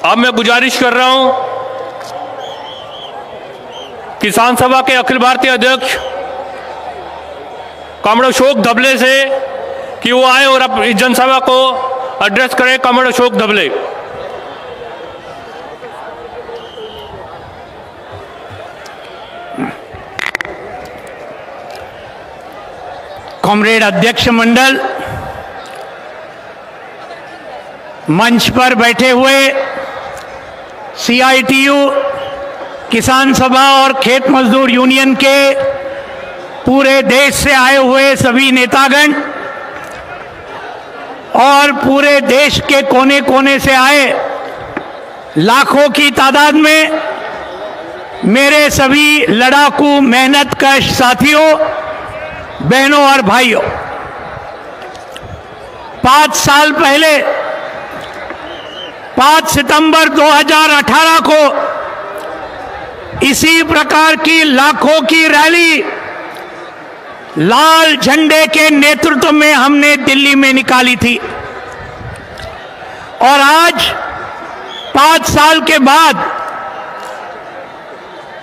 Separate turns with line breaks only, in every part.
अब मैं गुजारिश कर रहा हूं किसान सभा के अखिल भारतीय अध्यक्ष कॉमरेड अशोक धबले से कि वो आए और अब इस जनसभा को एड्रेस करें। कॉमरेड अशोक धबले।
कॉमरेड अध्यक्ष मंडल, मंच पर बैठे हुए CITU, किसान सभा और खेत मजदूर यूनियन के पूरे देश से आए हुए सभी नेतागण और पूरे देश के कोने कोने से आए लाखों की तादाद में मेरे सभी लड़ाकू मेहनतकश साथियों, बहनों और भाइयों, 5 साल पहले 5 सितंबर 2018 को इसी प्रकार की लाखों की रैली लाल झंडे के नेतृत्व में हमने दिल्ली में निकाली थी। और आज 5 साल के बाद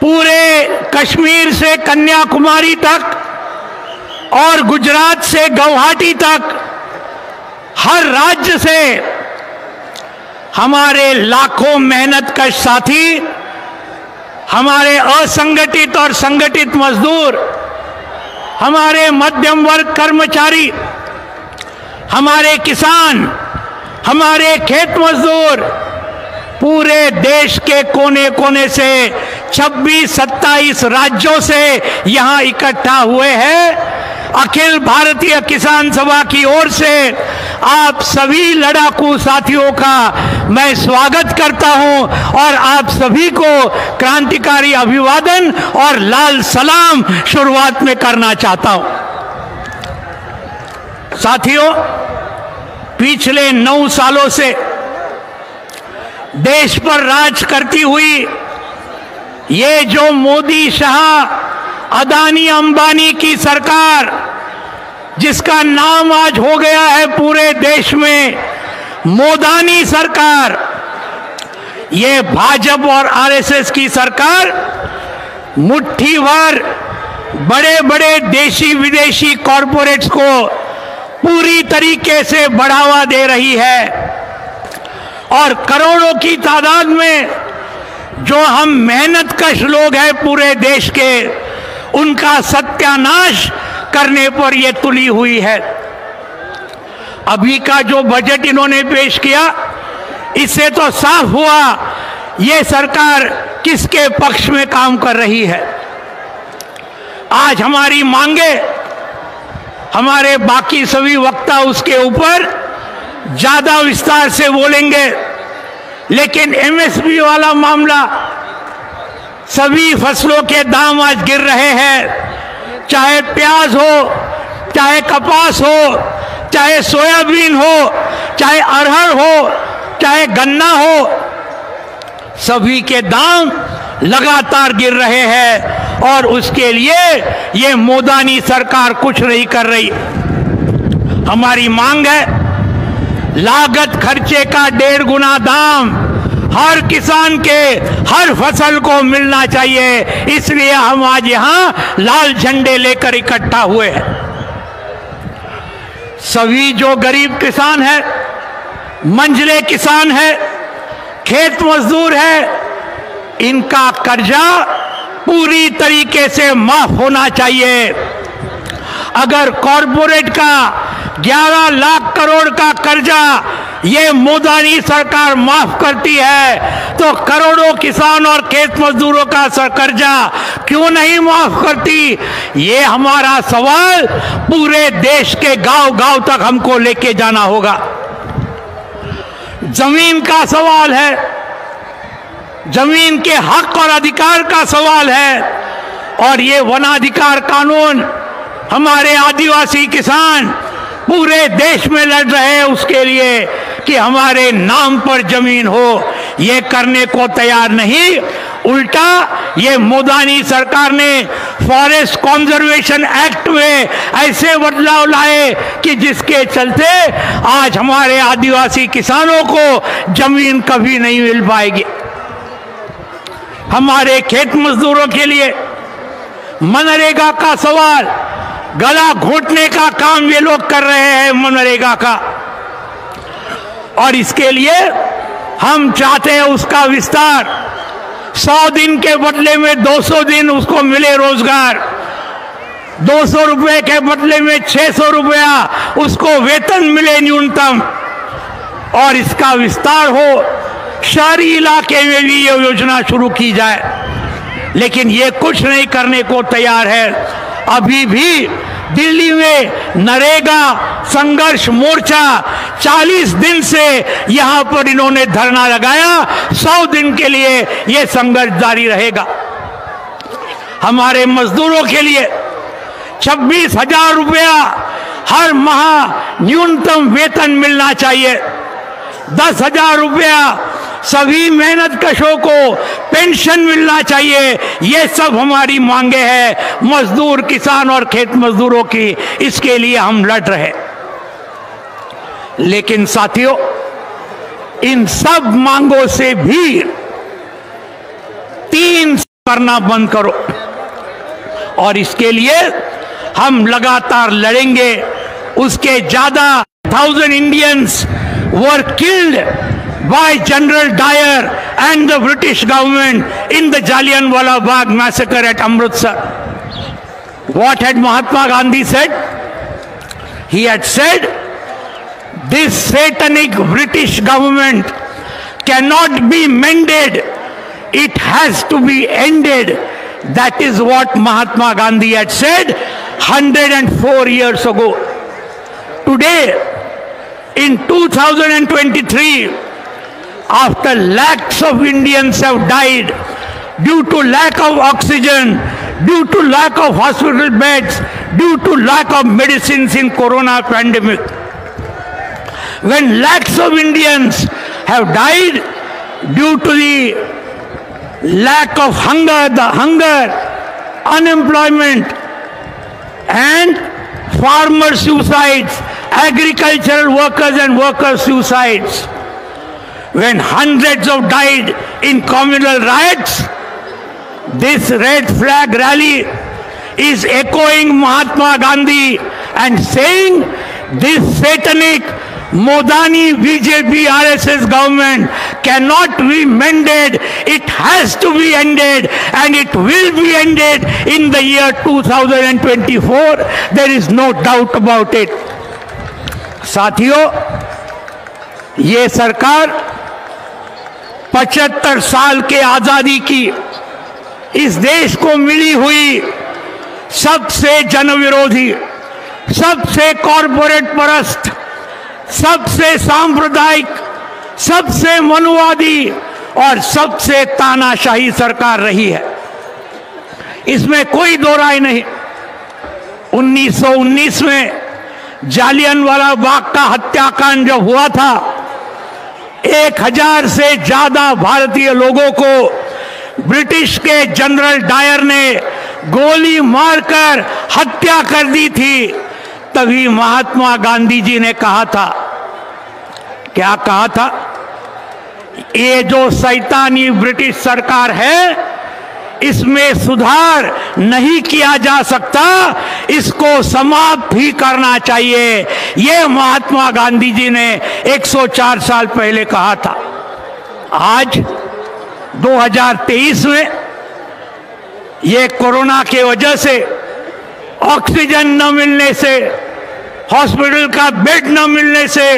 पूरे कश्मीर से कन्याकुमारी तक और गुजरात से गुवाहाटी तक हर राज्य से हमारे लाखों मेहनतकश साथी, हमारे असंगठित और संगठित मजदूर, हमारे मध्यम वर्ग कर्मचारी, हमारे किसान, हमारे खेत मजदूर पूरे देश के कोने कोने से 26-27 राज्यों से यहां इकट्ठा हुए हैं। अखिल भारतीय किसान सभा की ओर से आप सभी लड़ाकू साथियों का मैं स्वागत करता हूं और आप सभी को क्रांतिकारी अभिवादन और लाल सलाम शुरुआत में करना चाहता हूं। साथियों, पिछले 9 सालों से देश पर राज करती हुई ये जो मोदी शाह अदानी अंबानी की सरकार, जिसका नाम आज हो गया है पूरे देश में मोदानी सरकार, ये भाजपा और RSS की सरकार मुट्ठी भर बड़े बड़े देशी विदेशी कॉरपोरेट्स को पूरी तरीके से बढ़ावा दे रही है और करोड़ों की तादाद में जो हम मेहनतकश लोग हैं पूरे देश के, उनका सत्यानाश करने पर यह तुली हुई है। अभी का जो बजट इन्होंने पेश किया, इससे तो साफ हुआ ये सरकार किसके पक्ष में काम कर रही है। आज हमारी मांगे, हमारे बाकी सभी वक्ता उसके ऊपर ज्यादा विस्तार से बोलेंगे, लेकिन MSP वाला मामला, सभी फसलों के दाम आज गिर रहे हैं, चाहे प्याज हो, चाहे कपास हो, चाहे सोयाबीन हो, चाहे अरहर हो, चाहे गन्ना हो, सभी के दाम लगातार गिर रहे हैं और उसके लिए ये मोदानी सरकार कुछ नहीं कर रही। हमारी मांग है लागत खर्चे का 1.5 गुना दाम हर किसान के हर फसल को मिलना चाहिए। इसलिए हम आज यहां लाल झंडे लेकर इकट्ठा हुए हैं। सभी जो गरीब किसान है, मंझले किसान है, खेत मजदूर है, इनका कर्जा पूरी तरीके से माफ होना चाहिए। अगर कॉरपोरेट का 11 लाख करोड़ का कर्जा ये मोदानी सरकार माफ करती है, तो करोड़ों किसान और खेत मजदूरों का कर्जा क्यों नहीं माफ करती? ये हमारा सवाल पूरे देश के गांव-गांव तक हमको लेके जाना होगा। जमीन का सवाल है, जमीन के हक और अधिकार का सवाल है, और ये वनाधिकार कानून हमारे आदिवासी किसान पूरे देश में लड़ रहे हैं उसके लिए कि हमारे नाम पर जमीन हो। ये करने को तैयार नहीं, उल्टा ये मोदानी सरकार ने फॉरेस्ट कंजर्वेशन एक्ट में ऐसे बदलाव लाए कि जिसके चलते आज हमारे आदिवासी किसानों को जमीन कभी नहीं मिल पाएगी। हमारे खेत मजदूरों के लिए मनरेगा का सवाल, गला घोटने का काम ये लोग कर रहे हैं मनरेगा का, और इसके लिए हम चाहते हैं उसका विस्तार। 100 दिन के बदले में 200 दिन उसको मिले रोजगार, 200 रुपए के बदले में 600 रुपया उसको वेतन मिले न्यूनतम, और इसका विस्तार हो, शहरी इलाके में भी ये योजना शुरू की जाए। लेकिन ये कुछ नहीं करने को तैयार है। अभी भी दिल्ली में नरेगा संघर्ष मोर्चा 40 दिन से यहां पर इन्होंने धरना लगाया। 100 दिन के लिए यह संघर्ष जारी रहेगा। हमारे मजदूरों के लिए 26,000 रुपया हर माह न्यूनतम वेतन मिलना चाहिए। 10,000 रुपया सभी मेहनत कशों को पेंशन मिलना चाहिए। ये सब हमारी मांगे हैं मजदूर, किसान और खेत मजदूरों की। इसके लिए हम लड़ रहे। लेकिन साथियों, इन सब मांगों से भी 3 करना बंद करो, और इसके लिए हम लगातार लड़ेंगे। उसके ज्यादा 1000 Indians were killed by General Dyer and the British government in the Jallianwala Bagh massacre at Amritsar. What had Mahatma Gandhi said? He had said, this satanic British government cannot be mended, it has to be ended. That is what Mahatma Gandhi had said 104 years ago. Today, in 2023, after lakhs of Indians have died due to lack of oxygen, due to lack of hospital beds, due to lack of medicines in corona pandemic, when lakhs of Indians have died due to the lack of hunger, unemployment, and farmer suicides, agricultural workers and worker suicides, when hundreds have died in communal riots, this red flag rally is echoing Mahatma Gandhi and saying this satanic Modani BJP RSS government cannot be mended, it has to be ended, and it will be ended in the year 2024. There is no doubt about it. साथियों, ये सरकार 75 साल के आजादी की इस देश को मिली हुई सबसे जनविरोधी, सबसे कॉरपोरेट परस्त, सबसे सांप्रदायिक, सबसे मनुवादी और सबसे तानाशाही सरकार रही है। इसमें कोई दो राय नहीं। 1919 में जालियनवाला बाग का हत्याकांड जब हुआ था, 1000 से ज्यादा भारतीय लोगों को ब्रिटिश के जनरल डायर ने गोली मारकर हत्या कर दी थी। तभी महात्मा गांधी जी ने कहा था, क्या कहा था? ये जो शैतानी ब्रिटिश सरकार है, इसमें सुधार नहीं किया जा सकता, इसको समाप्त ही करना चाहिए। ये महात्मा गांधी जी ने 104 साल पहले कहा था। आज 2023 में ये कोरोना के वजह से, ऑक्सीजन न मिलने से, हॉस्पिटल का बेड न मिलने से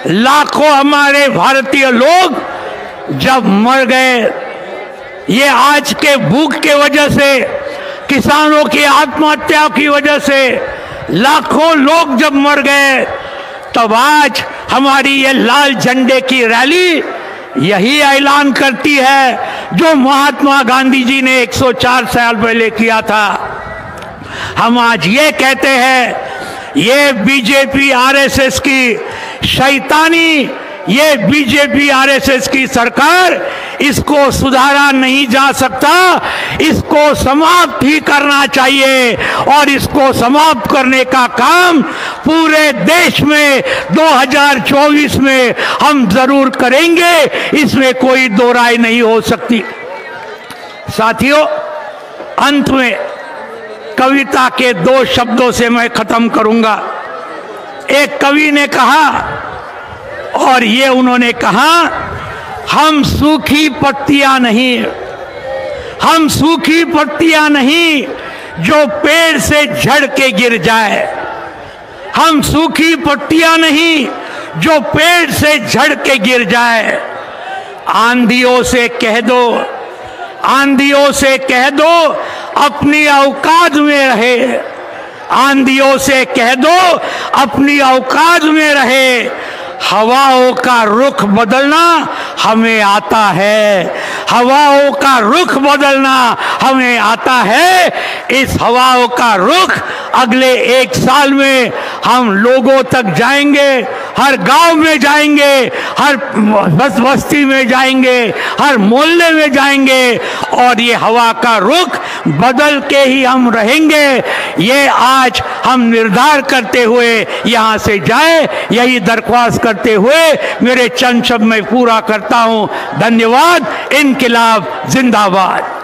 लाखों हमारे भारतीय लोग जब मर गए, ये आज के भूख के वजह से, किसानों की आत्महत्या की वजह से लाखों लोग जब मर गए, तब आज हमारी ये लाल झंडे की रैली यही ऐलान करती है जो महात्मा गांधी जी ने 104 साल पहले किया था। हम आज ये कहते हैं, ये बीजेपी आरएसएस की शैतानी ये बीजेपी आरएसएस की सरकार, इसको सुधारा नहीं जा सकता, इसको समाप्त ही करना चाहिए। और इसको समाप्त करने का काम पूरे देश में 2024 में हम जरूर करेंगे, इसमें कोई दो राय नहीं हो सकती। साथियों, अंत में कविता के 2 शब्दों से मैं खत्म करूंगा। एक कवि ने कहा, और ये उन्होंने कहा, हम सूखी पत्तियां नहीं, हम सूखी पत्तियां नहीं जो पेड़ से झड़ के गिर जाए, हम सूखी पत्तियां नहीं जो पेड़ से झड़ के गिर जाए। आंधियों से कह दो, आंधियों से कह दो अपनी औकात में रहे, आंधियों से कह दो अपनी औकात में रहे। हवाओं का रुख बदलना हमें आता है, हवाओं का रुख बदलना हमें आता है। इस हवाओं का रुख अगले 1 साल में हम लोगों तक जाएंगे, हर गांव में जाएंगे, हर बस्ती में जाएंगे, हर मोहल्ले में जाएंगे, और ये हवा का रुख बदल के ही हम रहेंगे। ये आज हम निर्धार करते हुए यहाँ से जाए, यही दरख्वास्त करते हुए मेरे चंद शब्द में पूरा करता हूँ। धन्यवाद। इनकलाब जिंदाबाद।